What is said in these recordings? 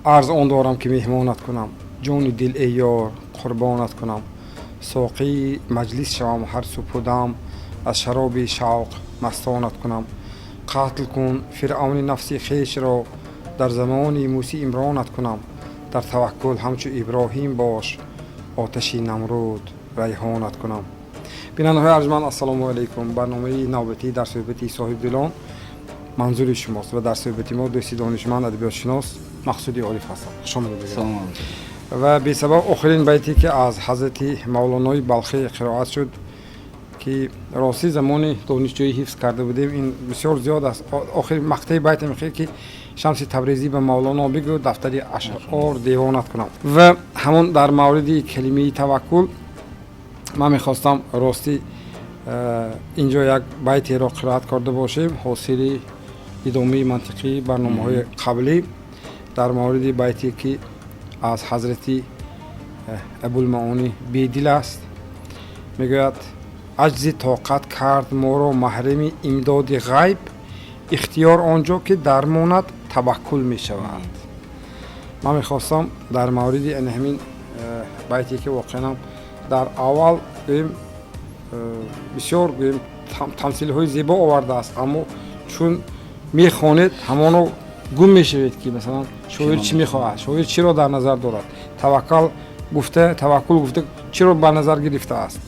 عرض آن دارم که مهمانت کنم، جان دل ای یار قربانت کنم. ساقی مجلس شوم هر سپودم، از شراب شوق مستانت کنم. قتل کن فرعون نفس خویش را، در زمان موسی عمرانت کنم. در توکل همچو ابراهیم باش، آتش نمرود ریحانت کنم. بیننده های ارجمند السلام علیکم. برنامه نوبتی در صحبتی صاحب دلان منظور شماست و در صحبت ما دوستی دانشمند ادبیات شناس مقصودی عارف هستم. شما سلام. و به سبب آخرین بیتی که از حضرت مولانای بلخی قرائت شد که راستی زمان دانشجویی حفظ کرده بودیم، این بسیار زیاد است. آخر مقطع بیت میگه که شمس تبریزی به مولانا بگو دفتر اشعار دیوانت کنم. و همون در مورد کلمه توکل من میخواستم راستی اینجا یک بیتی را قرائت کرده باشیم، حاصل ادامه منطقی برنامه‌های قبلی در مورد بیتی که از حضرت ابوالمعانی بیدل است. میگوید عجز طاقت کرد ما را محرم امداد غیب، اختیار آنجا که درماند توکل می شود. من میخواستم در مورد این همین بیتی که واقعا در اول بسیار تمثیل های زیبا آورده است، اما چون میخوانید همانو گم میشوید که مثلا شاعر چی میخواهد، شاعر چی را در نظر دارد. توکل گفته چی را به نظر گرفته است،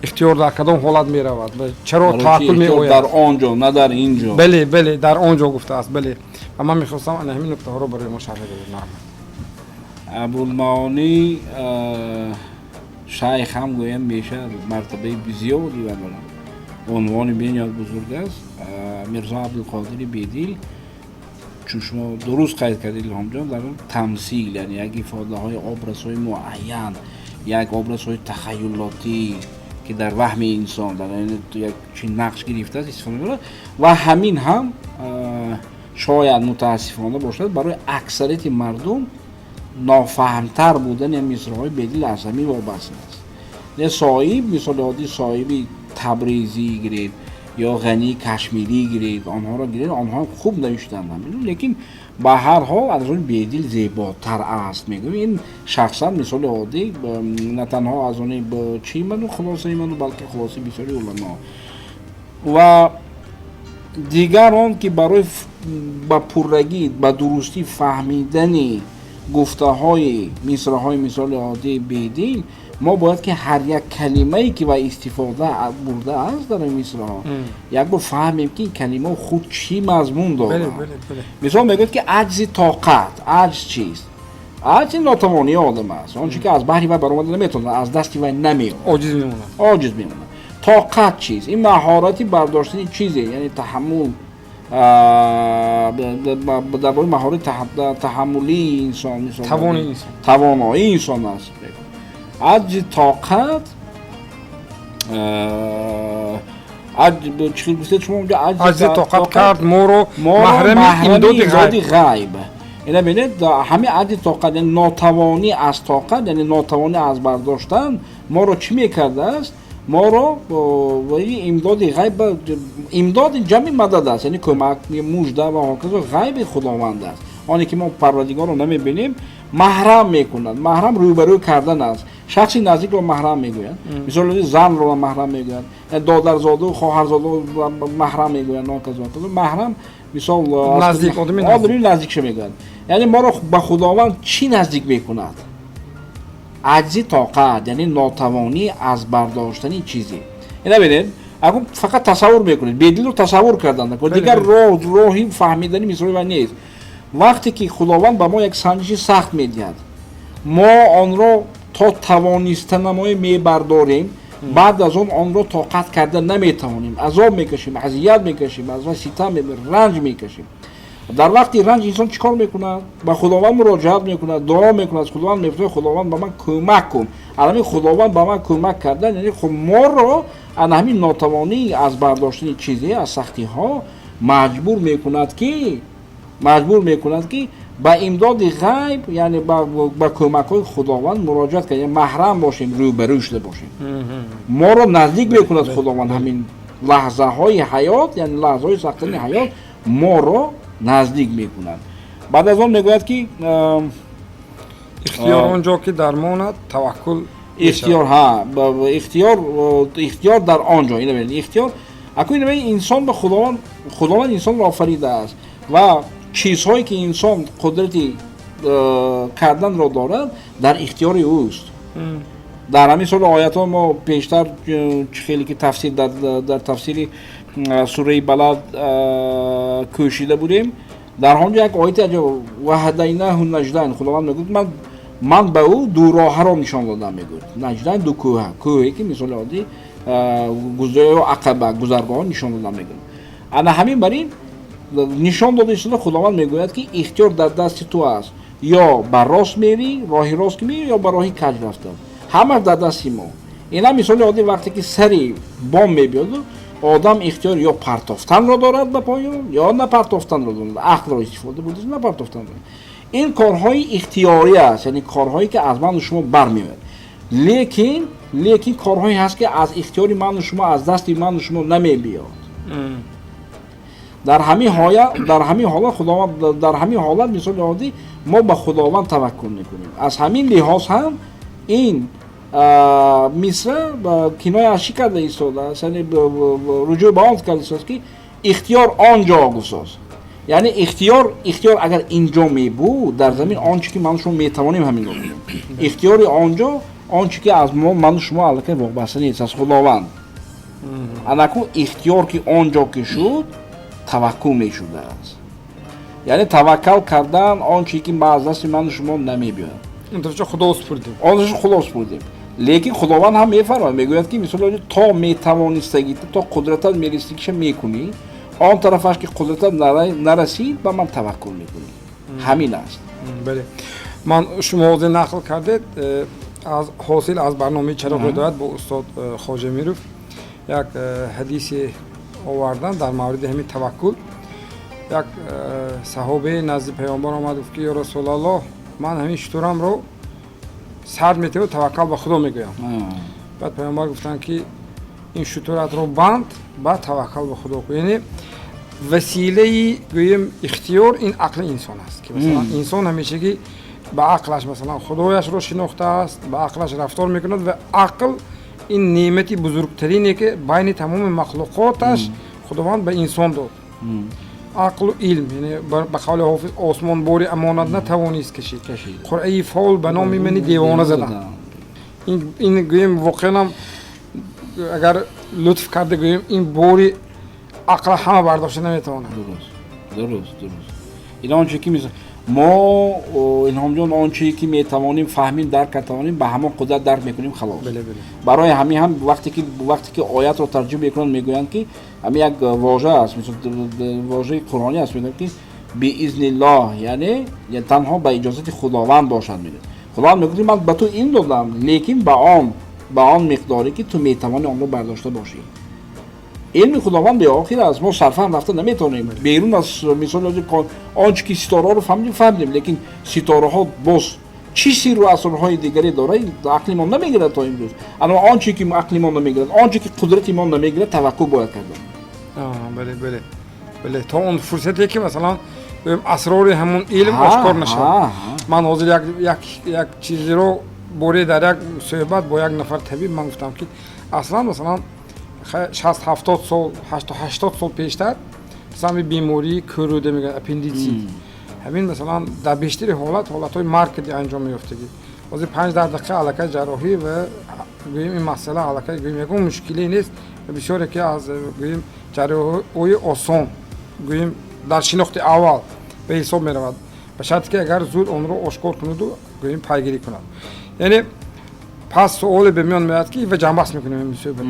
اختیار در کدام حالت می رود، چرا توکل می آید، در آنجا نه در اینجا. بله در آنجا گفته است. بله و من میخواستم این همین نکته ها رو برای ما شرح بدید. ابوالمعانی شیخ هم گویم میشه مرتبه بزیادی و عنوان بسیار بزرگ است. میرزا عبدالقادر بیدل، چون شما درست قید کردید الهام جان، در تمثیل یعنی یک افاده های ابرزهای معین، یک ابرزهای تخیلاتی که در وهم انسان در این یک چین نقش گرفته است استفاده می‌کنه و همین هم شاید متاسفانه باشد برای اکثریت مردم نافهمتر بودن این مصرع‌های بیدل از همین وابسته است. نه صاحب مثال عادی صاحبی تبریزی گرید یا غنی کشمیری گرید، آنها را گرید، آنها خوب نوشتند لیکن به هر حال از اون بیدل زیباتر است. میگم این شخصا مثال عادی نه تنها از اون با چی منو خلاصه منو بلکه خلاصه بسیاری علما و دیگران که برای با پررگی با درستی فهمیدن گفته های مصرع های مثال عادی بیدل ما باید که هر یک کلمه ای که با استفاده برده است در این مصرع ها یک بار فهمیم که این کلمه خود چی مضمون داره. بله. مثال میگوید که عجز طاقت، عجز چیست؟ عجز این ناتوانی آدم است، آنچه که از بحری و برآمده نمیتونه، از دستی و نمیاد، عاجز میمونه. طاقت چیست؟ این مهارتی برداشتن چیزه، یعنی تحمل در واقع مهارت تحملی انسان، توانایی انسان است. عجز طاقت چی گفتید شما؟ عجز طاقت کرد ما رو محرم امداد غیب. اینا ببینید همین عجز طاقت یعنی ناتوانی از طاقت، یعنی ناتوانی از برداشتن ما رو چی میکرده است؟ ما رو با امداد غیب، امداد جمع مدد است، یعنی کمک، مژده و هاکذا غیب خداوند است. آنی که ما پروردگار رو نمیبینیم محرم میکنند. محرم روبرو کردن است. شخصی نزدیک رو محرم میگویند، مثلا زن رو محرم میگویند، دادرزاده و خواهرزاده رو محرم میگویند. محرم مثال آدمی نزدیک شه میگویند. یعنی ما رو به خداوند چی نزدیک میکند؟ عجز طاقت یعنی ناتوانی از برداشتن چیزی. اینا ببینید اگه فقط تصور میکنید، بیدل رو تصور کردن دیگر راهی فهمیدنی مثال و نیست. وقتی که خداوند به ما یک سنجش سخت میدهد، ما آن را تا توانسته نمایی میبرداریم، بعد از آن را طاقت کرده نمیتوانیم، عذاب میکشیم، اذیت میکشیم، از ستم رنج میکشیم. дар вақти ранҷ инсон чӣ кор мекунад? Ба худованд муроҷиат мекунад, дуо мекунад, худованд мепурсад, худованд ба ман кӯмак кун. Ҳамин худованд ба ман кӯмак кардан, яъне хуб моро ан ҳамин нотавонӣ аз бардоштани чизе, аз сахтиҳо маҷбур мекунад ки ба имдоди ғайб, яъне ба кӯмакҳои худованд муроҷиат кард, яъне маҳрам бошем, рӯбарӯ шуда бошем. Моро наздик мекунад худованд, ҳамин лаҳзаҳои ҳаёт, яъне лаҳзаҳои сахтини ҳаёт моро наздик мекунад. Баъд аз он мегӯяд ки ихтиёр он ҷо ки дармонад, таваккул ихтиёр ихтиёр дар он ҷо, ина бинед, ихтиёр акун ина бинед, инсон ба худованд инсонро офаридааст ва чизҳое ки инсон қудрати карданро дорад дар ихтиёри ӯст. дар ҳамин соли оятҳо мо пештар хеле ки тафсир дар тафсири сураи Балад кӯшида будем. Дар он ҷо як ояти аҷоб ва ҳадайнаҳу наҷдайн, худованд мегӯяд ман ба ӯ ду роҳаро нишон додам, мегӯяд. Наҷдайн ду кӯҳе ки мисоли оддӣ ё ақаба гузаргоҳо нишон додам, мегӯяд. Ана ҳамин бар ин нишон дода истода худованд мегӯяд ки ихтиёр дар дасти ту аст. Ё ба рост мерӣ, роҳи рост ки мерӣ, ё ба роҳи каҷ рафтан. Ҳамаш дар дасти мо. Ина мисоли оддӣ вақте ки сари бом мебиёду, одам ихтиёр ё партофтанро дорад ба поён, ё напартофтанро дорад. Ақлро истифода бурдаш, напартофтанро. Ин корҳои ихтиёрӣ аст, яъне корҳое ки аз ману шумо бармеояд. Лекин корҳое ҳаст ки аз ихтиёри ману шумо, аз дасти ману шумо намебиёд. дар ҳамин ҳолат мисоли оддӣ мо ба худованд таваккул мекунем. Аз ҳамин лиҳоз ҳам ин мисра киноя аз чӣ карда истодааст, яъне руҷӯъ ба он карда истодааст ки ихтиёр он ҷо гусоз. Яъне ихтиёр агар ин ҷо мебуд, дар замин он чӣ ки ману шумо метавонем ҳамин ро кунем. Ихтиёри он ҷо он чӣ ки аз ману шумо аллакай вобаста нест, аз худованд. Анакун ихтиёр ки он ҷо ки шуд, таваккул мешудааст. Яъне таваккал кардан он чӣ ки аз дасти ману шумо намебиёяд. Он дар ҷо худо спурдем. Лекин худованд ҳам мефармояд, мегӯяд ки мисоли то метавонистагӣ, то қудратат мерасидиша мекунӣ, он тарафаш ки қудратат нарасид, ба ман таваккул мекунӣ. Ҳамин аст. Бале. Ман шумо ҳозир нақл кардед аз ҳосил аз барномаи Чароғи ҳидоят бо устод Хоҷа Миров як ҳадисе овардан дар мавриди ҳамин таваккул. Як саҳобаи назди паёмбар омад гуфт ки ё Расулаллоҳ, ман ҳамин шутурамро сард метавонам, таваккал ба худо мегӯям. Баъд паёмбар гуфтанд ки ин шутуратро банд, баъд таваккал ба худо кун. Яъне василаи гӯем ихтиёр ин ақли инсон аст ки масалан инсон ҳамешагӣ ба ақлаш масалан худояшро шинохтааст, ба ақлаш рафтор мекунад ва ақл ин неъмати бузургтарине ки байни тамоми махлуқоташ худованд ба инсон дод. ақлу илм, яъне ба қавли ҳофиз осмонбори амонат натавонист кашид. Қуръаи фол ба номи мани девона задан. ин гӯем воқеан агар лутф карда гӯем ин бори ақла ҳама бардошта наметавонад. Дуруст. Ин он чӣ ки мо Илҳомҷон он чӣ ки метавонем фаҳмим, дарк кардавонем, ба ҳамон қудрат дарк мекунем, халос. Барои ҳамин ҳам вақте ки оятро тарҷима мекунанд мегӯянд ки ҳамин як вожа аст, вожаи қуръонӣ аст, мегӯянд ки биизниллоҳ, яъне танҳо ба иҷозати худованд бошад. Худованд мегӯяд ман ба ту илм додам, лекин ба он миқдоре ки ту метавонӣ онро бардошта бошӣ. علم خداوند به آخر از ما صرفا رفته نمیتونیم. بیرون از مثال آنچه که ستاره رو فهمیدیم لیکن ستاره ها باز چی سیر و اسرارهای دیگری داره عقل ما نمیگیره تا امروز. اما آنچه که عقل ما نمیگیره، آنچه که قدرت ما نمیگیره توقع باید کرد. بله تا اون فرصتی که مثلا اسرار همون علم آشکار نشه. من حاضر یک چیزی رو بوری در یک صحبت با یک نفر طبیب من گفتم که اصلا مثلا 60-70 سال 80 سال پیشتر مثلا بیماری کروده میگن اپندیسی همین مثلا در بیشتر حالت‌های مرگ انجام میافتگی از 5 دقیقه علاقه جراحی و گویم این مسئله علاقه گویم یکم مشکلی نیست بسیاری که از گویم جراحی آسان گویم در شناخت اول به حساب میرود به شرطی که اگر زود اون رو آشکار کنید و گویم پیگیری کنند. یعنی پس سوال به میان میاد که و جنبش میکنیم این صحبت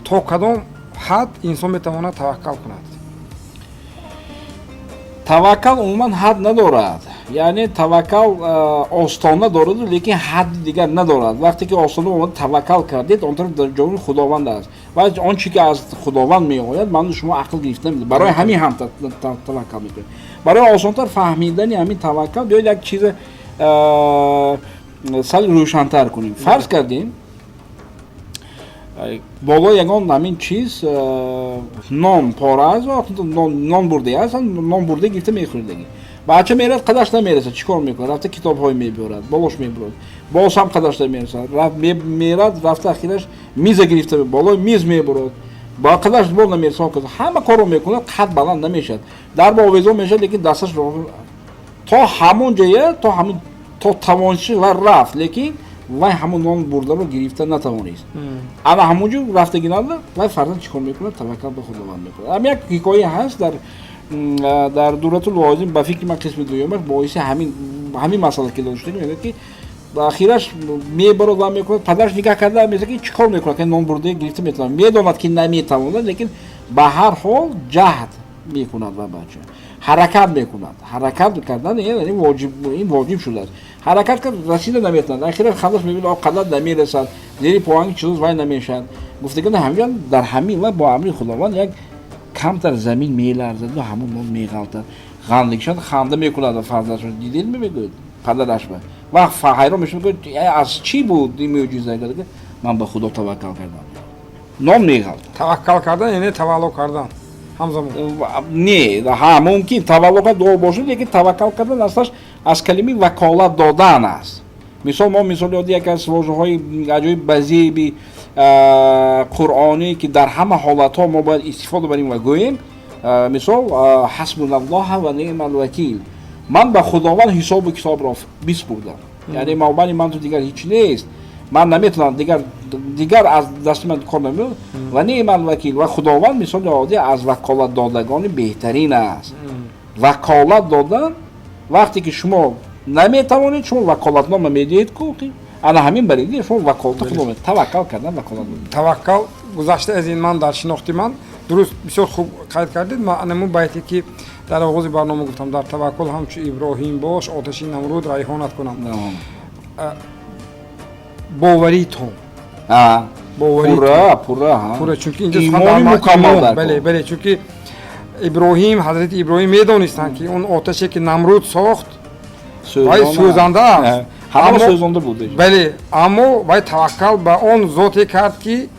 تا کدام حد انسان میتواند توکل کند. таваккал умуман ҳад надорад. Яъне таваккал остона дорад, лекин ҳадди дигар надорад. Вақте ки осона омад таваккал кардед, он тараф дар ҷои худованд аст. Ва он чизе ки аз худованд меояд, маънӯ шумо ақл гирифта намедед. Барои ҳамин ҳам таваккал мекунед. Барои осонтар фаҳмидани ҳамин таваккал, биёед як чиз сали рӯшантар кунем. Фарз кардем боло ягон ҳамин чиз нон пора аст ва нон бурда аст, нон бурда гирифта мехӯред. бача мерад қадаш намерасад, чикор мекунад? Рафта китобҳой меборад, болош мебурад, боз ҳам қадаш намерасад, мерад рафта ахираш миза гирифта болои миз мебурад, ба қадаш бо намерасад, ҳама корро мекунад, қад баланд намешад, дарба овезон мешад, лекин дасташ то ҳамон ҷоя, то тавониши ва рафт, лекин вай ҳамон нон бурдаро гирифта натавонист. Ана ҳамонҷо рафта гинада, вай фарзанд чикор мекунад? Таваккал ба Худованд мекунад. Ам як ҳикоя ҳаст дар Дуратул Воизин, ба фикри ман қисми дуюмаш боиси ҳамин масъала ки дошта мегӯяд ки ахираш мебарад ва мекунад, падараш нигаҳ карда меса ки чикор мекунад, ки нон бурда гирифта метавонад, медонад ки наметавонад, лекин ба ҳар ҳол ҷаҳд мекунад ва бача ҳаракат мекунад. Ҳаракат кардан ин воҷиб шудааст. ҳаракат кард, расида наметавонад, ахираш хандаш мебинад қадад намерасад, зери поанги чиз вай намешад. Гуфтаган ҳамин дар ҳамин ва бо амри Худованд як камтар замин меларзад ва ҳамон нон меғалтад. Ғандикшад ханда мекунад ва фарзандашро дидед мегӯяд падараш ва ҳайрон мешад, аз чӣ буд ин мӯъҷиза? Ман ба Худо таваккал кардам. Нон меғалтад. Таваккал кардан яъне тавалло кардан. ҳамзамон. Не, ҳа мумкин тавалло кардан бошад, лекин таваккал кардан аслаш аз калимаи ваколат додан аст. Мисол мо мисоли оддӣ яке аз воҷаҳои аҷоиб базеби қуръонӣ ки дар ҳама ҳолатҳо мо бояд истифода барем ва гӯем, мисол ҳасбуналлоҳ ва неъмал вакил. Ман ба Худованд ҳисобу китобро биспурдам. Яъне мабани ман ту дигар ҳеҷ нест. Ман наметавонам дигар аз дасти ман кор намеёд. Ва неъмал вакил ва Худованд мисоли оддӣ аз ваколат додагони беҳтарин аст. Ваколат додан вақте ки шумо наметавонед, шумо ваколатнома медиҳед ку ана ҳамин бариди шумо ваколата худо мед таваккал кардан ваколат буд. Таваккал гузашта аз ин ман дар шинохти ман дуруст бисёр хуб қайд кардед. Ман анамун байте ки дар оғози барнома гуфтам, дар таваккул ҳамчу Иброҳим бош, оташи Намруд райҳонат кунам. Боварӣ тон. Пурра чунки инҷо имони мукаммал дар. Бале, чунки Иброҳим, ҳазрати Иброҳим медонистанд ки он оташе ки Намруд сохт вай сӯзанда аст. ҳама сӯзонда буд. Бале, аммо вай таваккал ба он зоте кард ки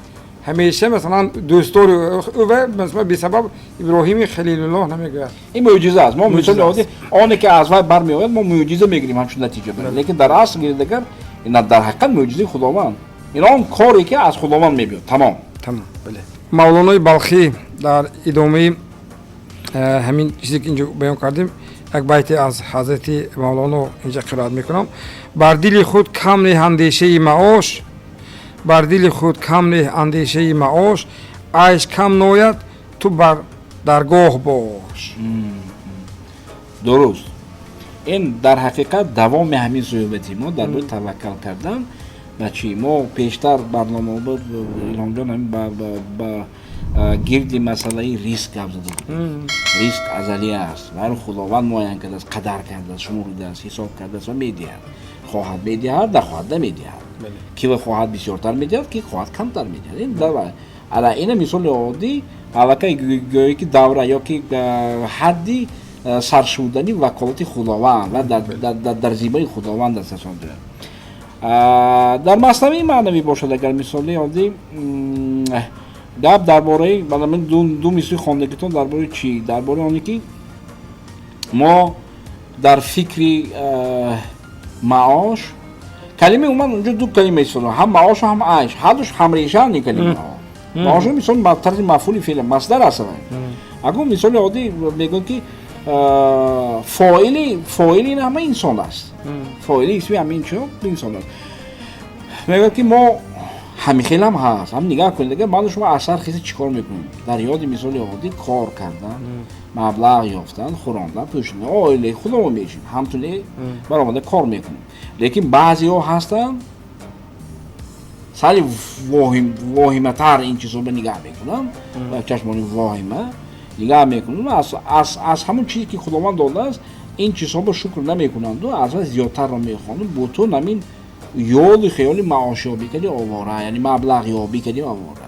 ҳамеша масалан дӯстдори ӯ масалан бесабаб Иброҳими Халилуллоҳ намегӯяд. Ин мӯъҷиза аст. Мо мисоли оддӣ оне ки аз вай бармеояд, мо мӯъҷиза мегирем ҳамчун натиҷа барад. Лекин дар асл гиридагар ина дар ҳақиқат мӯъҷизаи Худованд. Ин он коре ки аз Худованд мебиёд. Тамом. Бале. Мавлонои Балхӣ дар идомаи ҳамин чизе ки инҷо баён кардем, як байте аз ҳазрати Мавлоно инҷа қироат мекунам. Бар дили худ кам неҳ андешаи маош, бар дили худ кам неҳ андешаи маош, айш кам нояд, ту бар даргоҳ бош. Дуруст. ин дар ҳақиқат давоми ҳамин суҳбати мо дар бораи таваккал кардан ба чӣ мо пештар барномаҳо илҳомҷон ба гирди масъалаи риск гап зада будем. Риск азалӣ аст. Барои Худованд муайян кардааст, қадар кардааст, шумуридааст, ҳисоб кардааст ва медиҳад. Хоҳад медиҳад, нахоҳад намедиҳад. Ки хоҳад бисёртар медиҳад, ки хоҳад камтар медиҳад. Ин дава. Ала ина мисоли оддӣ аллакай гӯё ки давра ё ки ҳадди саршудани ваколати Худованд ва дар зибои Худованд аст асон дорад. Дар маснавии маънавӣ бошад, агар мисоли оддӣ гап дар бораи ду мисли хондагитон дар бораи чӣ? Дар бораи оне ки мо дар фикри маош калимаи умуман унҷо ду калима истифода, ҳам маош ҳам айш, ҳардуш ҳамрешаанд ин калимаҳо. Маош мисоли тарзи мафъули феъл масдар ҳастанд. Агар мисоли оддӣ мегӯяд ки фоили ин ҳама инсон аст. Фоили исми ҳамин чиз инсон аст. Мегӯяд ки мо ҳамихел ҳам ҳаст. Ҳам нигаҳ кунед, агар ман шумо аз сар хизӣ чӣ кор мекунем? Дар ёди мисоли оддӣ кор кардан, маблағ ёфтан, хӯрондан, пӯшидан, оилаи худамон мешим, ҳамтуне баромада кор мекунем. Лекин баъзеҳо ҳастанд сари воҳиматар ин чизҳо ба нигаҳ мекунанд, ба чашмони воҳима. نگاه میکنن از همون چیزی که خداوند داده است این چیزها رو شکر نمیکنند و از زیادتر رو میخوانند با تو نمین یاد خیال معاشیابی کردی آواره یعنی مبلغ یابی کردی آواره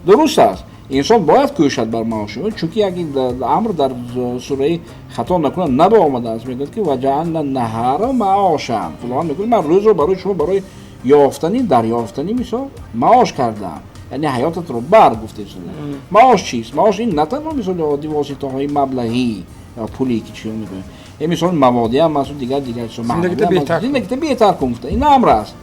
درست است انسان باید کوشد بر معاشیابی چون که یک امر در سوره خطا نکنه نبا آمده است میگه که وجعلنا النهار معاشا خداوند میگه من روز رو برای شما برای یافتنی دریافتنی مثال معاش کردم یعنی حیاتت رو بر گفته شده معاش چیست معاش این نه تنها مثال عادی واسطه های مبلغی یا پولی که چی میگه این مثال موادی هم مثلا دیگر زندگی بهتر کنفته این امر است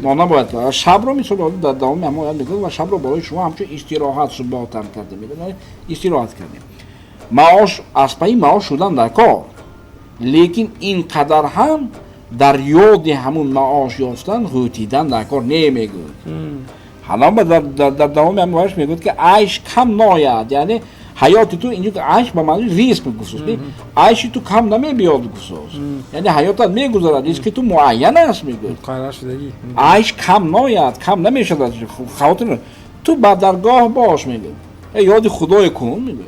ما نباید که شب رو مثال در دوام ما یاد میگه و شب رو برای شما همچون استراحت صبح هم کرده میگه استراحت کردیم معاش از پای معاش شدن در کار لیکن اینقدر هم در یاد همون معاش یافتن غوطیدن در کار نمیگه حالا در دوام هم باش میگه که عیش کم ناید یعنی حیات تو اینجا که عیش به معنی ریسک بگوسوس عیش تو کم نمیاد گوسوس یعنی حیاتت میگذره ریسک تو معین است میگه قرار شدگی عیش کم ناید کم نمیشه خاطر تو به درگاه باش میگه یاد خدای کن میگه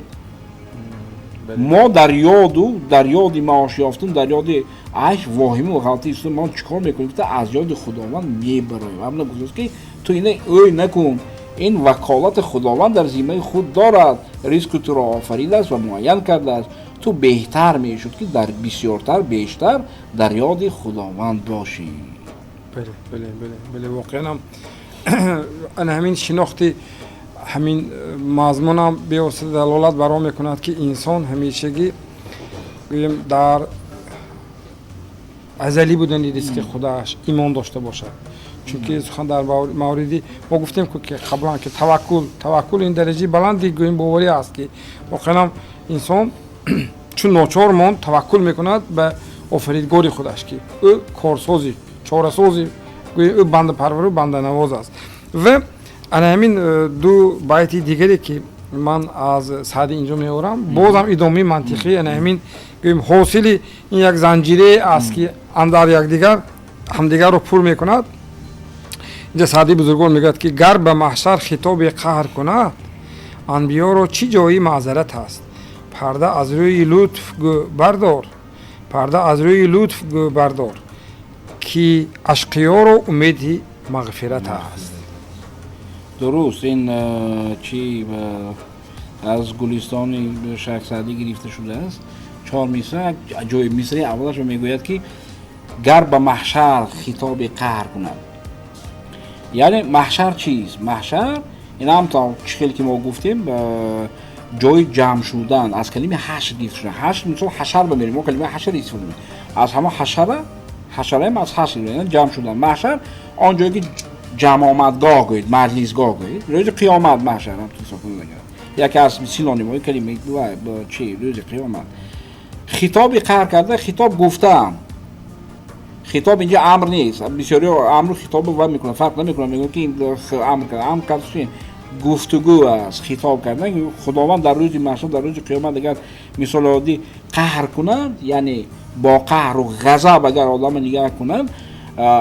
ما در یاد معاش یافتن در یاد عیش واهمی و غلطی است ما چیکار میکنیم که از یاد خداوند میبریم همون گوسوس که تو اینه اوی نکن این وکالت خداوند در ذمه خود دارد ریسک تو را آفریده است و معین کرده است تو بهتر میشد که در بسیارتر بیشتر در یاد خداوند باشی بله واقعا انا همین شناختی همین مضمون هم به واسطه دلالت برام میکند که انسان همیشگی گویم در ازلی بودن ریسک خودش ایمان داشته باشد چون که سخن در موردی ما گفتیم که قبلا که توکل این درجه بلندی گویم باوری است که واقعا انسان چون ناچار ماند توکل میکند به آفریدگار خودش که او کارسازی چاره‌سازی او بنده پرور و بنده نواز است و انا همین دو بیت دیگری که من از سعدی اینجا میارم بازم ادامه منطقی انا همین گویم حاصل این یک زنجیره است که اندر یکدیگر همدیگر رو پر میکند اینجا سعدی بزرگوار میگوید که گر به محشر خطاب قهر کند انبیا را چی جایی معذرت است پرده از روی لطف بردار که اشقیا را امید مغفرت است درست این چی از گلستان شیخ سعدی گرفته شده است 4 مصرع جای مصرع اولش میگوید که گر به محشر خطاب قهر کند یعنی محشر چیست؟ محشر این هم تا چخیلی که ما گفتیم جای جمع شدن از کلمه حشر گرفته شده حشر مثل حشر بمیریم ما کلمه حشر استفاده می‌کنیم از همه حشره هم از حشر یعنی جمع شدن محشر آن جایی که جمع آمدگاه گوید مجلسگاه گوید روز قیامت محشر هم تو صفحه نگرد یکی از سینونیم‌های کلمه با چی روز قیامت خطاب قهر کرده خطاب گفتم خطاب اینجا امر نیست بسیاری امر خطاب و میکنه فرق نمیکنه میگه که این امر کرد گفتگو است خطاب کردن خداوند در روز محشر در روز قیامت اگر مثال عادی قهر کنند یعنی با قهر و غضب اگر آدم نگاه کنند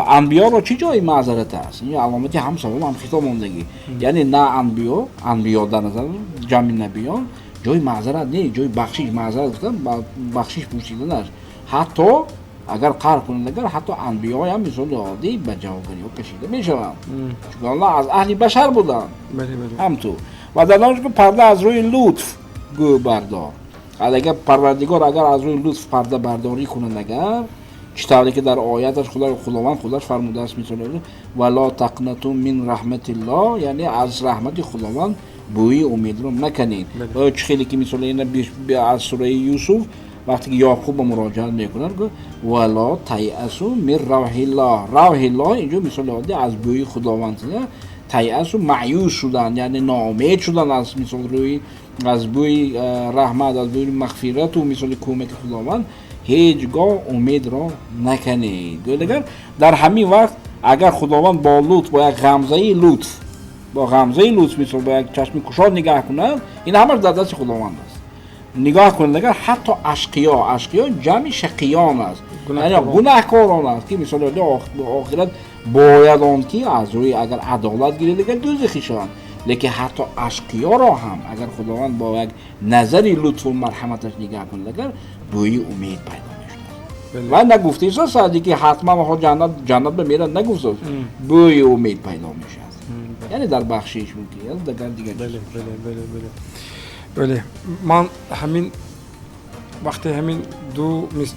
انبیا را چه جای معذرت است این علامتی هم سوال هم خطاب موندگی یعنی نه انبیا در نظر جمع نبیان جای معذرت نیست جای بخشش معذرت گفتن بخشش پوشیدن است حتی اگر قهر کنند اگر حتی انبیا هم مثال عادی به جوابگری ها کشیده میشوند چون الله از اهل بشر بودن هم تو و در نامش که پرده از روی لطف گو بردار اگر پروردگار اگر از روی لطف پرده برداری کنند اگر چطوری که در آیاتش خداوند خودش فرموده است مثال ولا تقنطوا من رحمت الله یعنی از رحمت خداوند بوی امید رو نکنید و خیلی که مثال این از سوره یوسف وقتی که یعقوب مراجعه میکنن ولا تیأسوا من روح الله اینجا مثال عادی از بوی خداوند تیأسوا مایوس شدن یعنی ناامید شدن از مثال روی از بوی رحمت از بوی مغفرت و مثال کمک خداوند هیچگاه امید را نکنید دیگر در همین وقت اگر خداوند با لطف با یک غمزه لطف مثال با یک چشم کشاد نگاه کنند این همه در دست خداوند است نگاه کنند اگر حتی اشقیا جمع شقیان است یعنی گناهکاران است که مثلا آخرت باید آن که از روی اگر عدالت گیرید اگر دوزخی شوند لیکن حتی اشقیا را هم اگر خداوند با یک نظری لطف و مرحمتش نگاه کنه اگر بوی امید پیدا میشه و نگفته است سعدی که حتما ما جنت بمیرن نگفته است بوی امید پیدا میشه یعنی در بخشش میگه دیگر بله من همین وقتی همین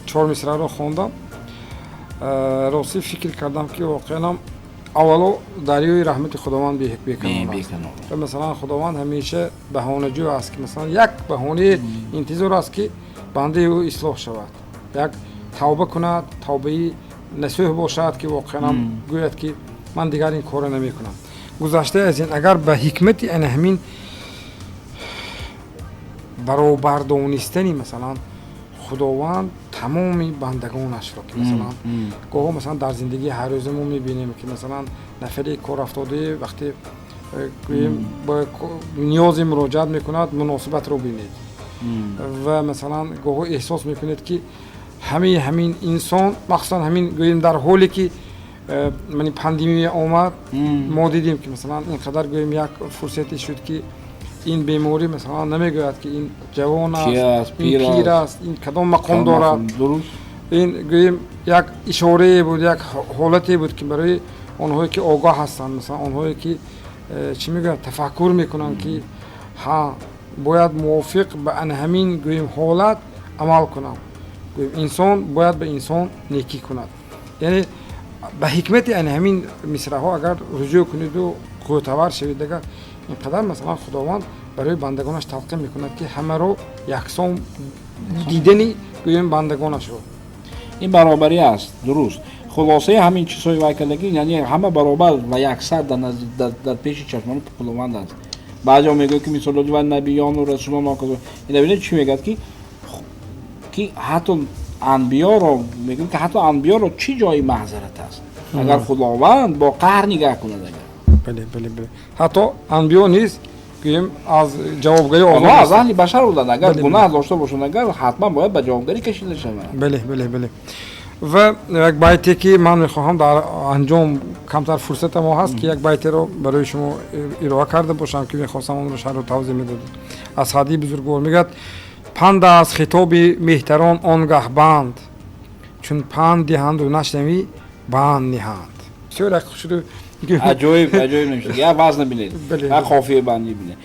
چهار مصرع رو خوندم راستی فکر کردم که واقعا اولو دریای رحمت خداوند بیکنون است و مثلا خداوند همیشه بهانه‌جو است که مثلا یک بهانه انتظار است که بنده او اصلاح شود یک توبه کند توبه نصوح باشد که واقعا گوید که من دیگر این کار نمی کنم گذشته از این اگر به حکمت این همین برابر دانستنی مثلا خداوند تمامی بندگانش را که مثلا گاه مثلا در زندگی هر روزمون میبینیم که مثلا نفری کار افتاده وقتی با نیازی مراجعت میکند مناسبت رو بینید و مثلا گاه احساس میکنید که همین انسان مخصوصا همین گوییم در حالی که من پاندمی آمد ما دیدیم که مثلا اینقدر گوییم یک فرصتی شد که این بیماری مثلا نمیگوید که این جوان است این پیر است این کدام مقام دارد این گوییم یک اشاره بود یک حالتی بود که برای آنهایی که آگاه هستند مثلا آنهایی که چی میگوید تفکر میکنن که ها باید موافق به همین گوییم حالت عمل کنم گوییم انسان باید به انسان نیکی کند یعنی به حکمت همین مصرع ها اگر رجوع کنید و قوتور شوید دیگر اینقدر مثلا خداوند برای بندگانش تلقین میکند که همه رو یکسان دیدنی گوییم بندگانش رو این برابری است درست خلاصه همین چیزهای وکلگی یعنی همه برابر و یکسر در پیش چشمان خداوند است بعضی میگه که مثلا و نبیان و رسولان و این ببینید چی میگه که حتی انبیا رو میگن که حتی انبیا رو چی جای معذرت است اگر خداوند با قهر نگاه کنه بله حتی انبیا نیست که از جوابگری از اهل بشر بودن اگر گناه داشته باشند اگر حتما باید به جوابگری کشیده شوند بله و یک بیتی که من میخواهم در انجام کمتر فرصت ما هست که یک بیتی رو برای شما ارائه کرده باشم که میخواستم اون رو شرح و توضیح میدادم از سعدی بزرگوار میگه پند از خطاب مهتران آنگه بند چون پند دهند و نشنوی بند نهند بسیار شده عجایب نمیشه یا وزن بینید یا قافیه بندی بینید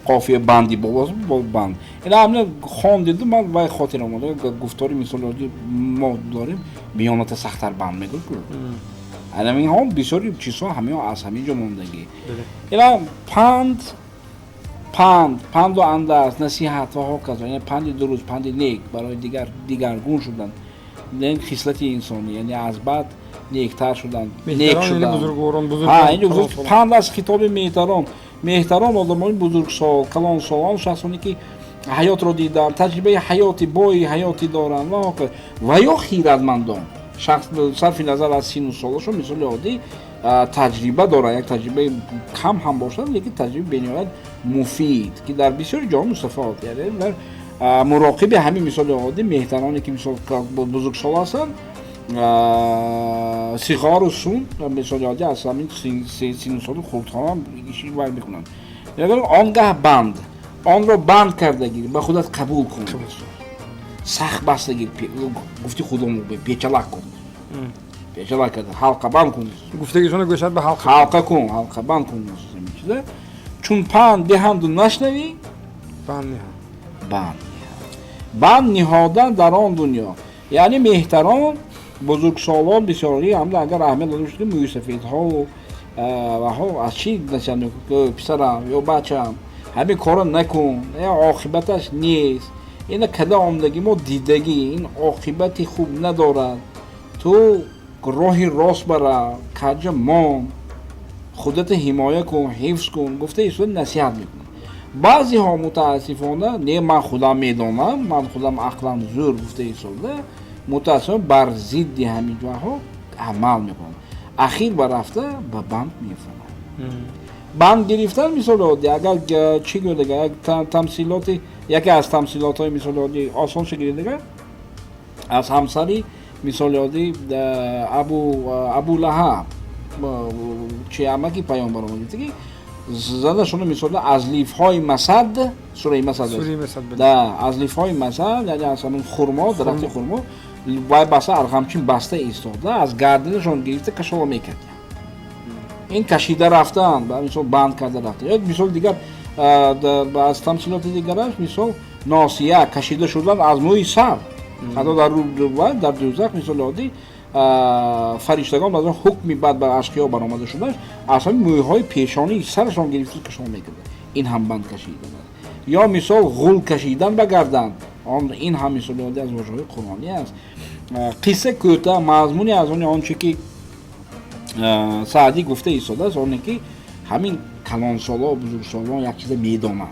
قافیه بندی با بند این همه خواندید من وای خاطر اومده گفتاری مثلا ما داریم بیانات سخت‌تر بند میگه الان این هم بسیاری چیزها همه از همینجا موندگی اینا پند و اندرز نصیحت و هاکذا یعنی پند درست پند نیک برای دیگرگون شدن این خصلت انسانی یعنی از بد نیکتر شدن نیک شدن اینجا پند از خطاب مهتران آدمای بزرگسال کلانسالان شخصانی که حیات رو دیدن تجربه حیاتی بای حیاتی دارن و یا خیرتمندان شخص صرف نظر از سن و سالشون مثل عادی تجربه داره یک تجربه کم هم باشد لیکن تجربه بنیاد مفید که در بسیاری جاها مستفاد یعنی در مراقب همین مثال عادی مهترانی که مثال بزرگسال هستند سیغار و سون مثال عادی از همین سن و سال خودها هم ایشی ور میکنن یعنی آنگه بند آن را بند کردگی به خودت قبول کن سخت بستگی گفتی خودمون پیچلک کن پیچلک کرده حلقه بند کن گفتگیشون گوشت به حلقه کن حلقه بند کن چون پند دهند و نشنوی بند نهادن در آن دنیا یعنی مهتران بزرگسالان بسیاری هم اگر اهمیت داده شده موسفیدها و ها از چی نشان که پسرم یا بچم همین کارو نکن یا عاقبتش نیست این کده آمدگی ما دیدگی این عاقبتی خوب ندارد تو راهی راست برا کج مان خودت حمایه کن حفظ کن گفته ایشون نصیحت میکنه بعضی ها متاسفانه نه من خودم میدونم من خودم عقلم زور گفته ایشون متاسفانه بر ضد همین جاها عمل میکنن اخیر برفته به بند میفهمن بند گرفتن مثال عادی اگر چی گفته دیگه تمثیلاتی یکی از تمثیلات های مثال عادی آسان شکلی دیگه از همسری مثال عادی ابو لهب چه امکی پیامبر اومد که زدشون مثلا از لیف‌های مسد سوره مسد سوری مثل да از لیف‌های مسد یعنی از همون خرما درخت خرما وای بسته همچین بسته ایستاده از گردنشون گرفته کشاله میکرد این کشیده رفتن و مثلا بند کرده رفته یا مثلا دیگر از تمثیلات دیگرش مثلا ناسیه کشیده شدن از موی سر حتی در دوزخ مثل عادی فرشتگان مثلا حکمی بعد بر اشقیا برآمده شده اصلا مویهای پیشانی سرشان گرفته کشان میکرده این هم بند کشیدن یا مثال غول کشیدن به گردن این هم مثال عادی از واژه‌های قرآنی است قصه کوتاه مضمونی از آنچه که سعدی گفته ایستاده است آنه که همین کلانسالا و بزرگسالان یک چیز میدانند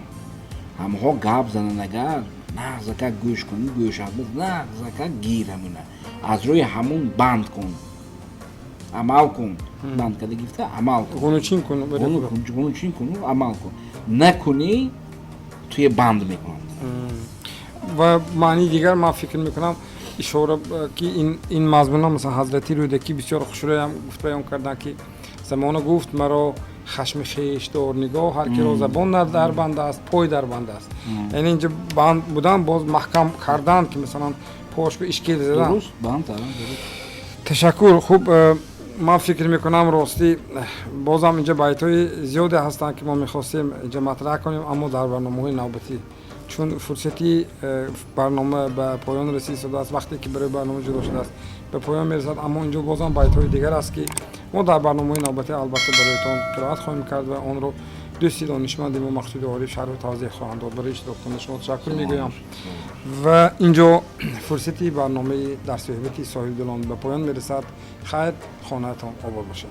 همها گپ زنن اگر نغزکه گوش کنی گوش بز نغزکه گیر همونه از روی همون بند کن عمل کن بند کرده گفته عمل کن گونوچین کن گونوچین کن عمل کن نکنی توی بند میکنند و معنی دیگر ما فکر میکنم اشاره که این مضمون مثلا حضرتی رودکی بسیار خوشروی هم گفت بیان کردن که زمانه گفت مرا خشم خویش دار نگاه هر که رو زبان در بند است پای در بند است یعنی اینجا بند بودن باز محکم کردن که مثلا پاش به اشکیل زدن درست بند درست تشکر خوب من فکر میکنم راستی بازم اینجا بیت‌های زیادی هستن که ما میخواستیم اینجا مطرح کنیم اما در برنامه نوبتی چون فرصتی برنامه به پایان رسیده است وقتی که برای برنامه جدا شده است به پایان میرسد اما اینجا بازم بیت‌های دیگر است که ما در برنامه نوبتی البته برایتان قرائت خواهیم کرد و آن رو دوستی دانشمند ما مقصود عارف شرح و توضیح خواهند داد. برای اشتراکتان شما تشکر میگویم و اینجا فرصتی برنامه در صحبتی ساحل دلان به پایان میرسد. خیر خانه‌تان آباد باشد.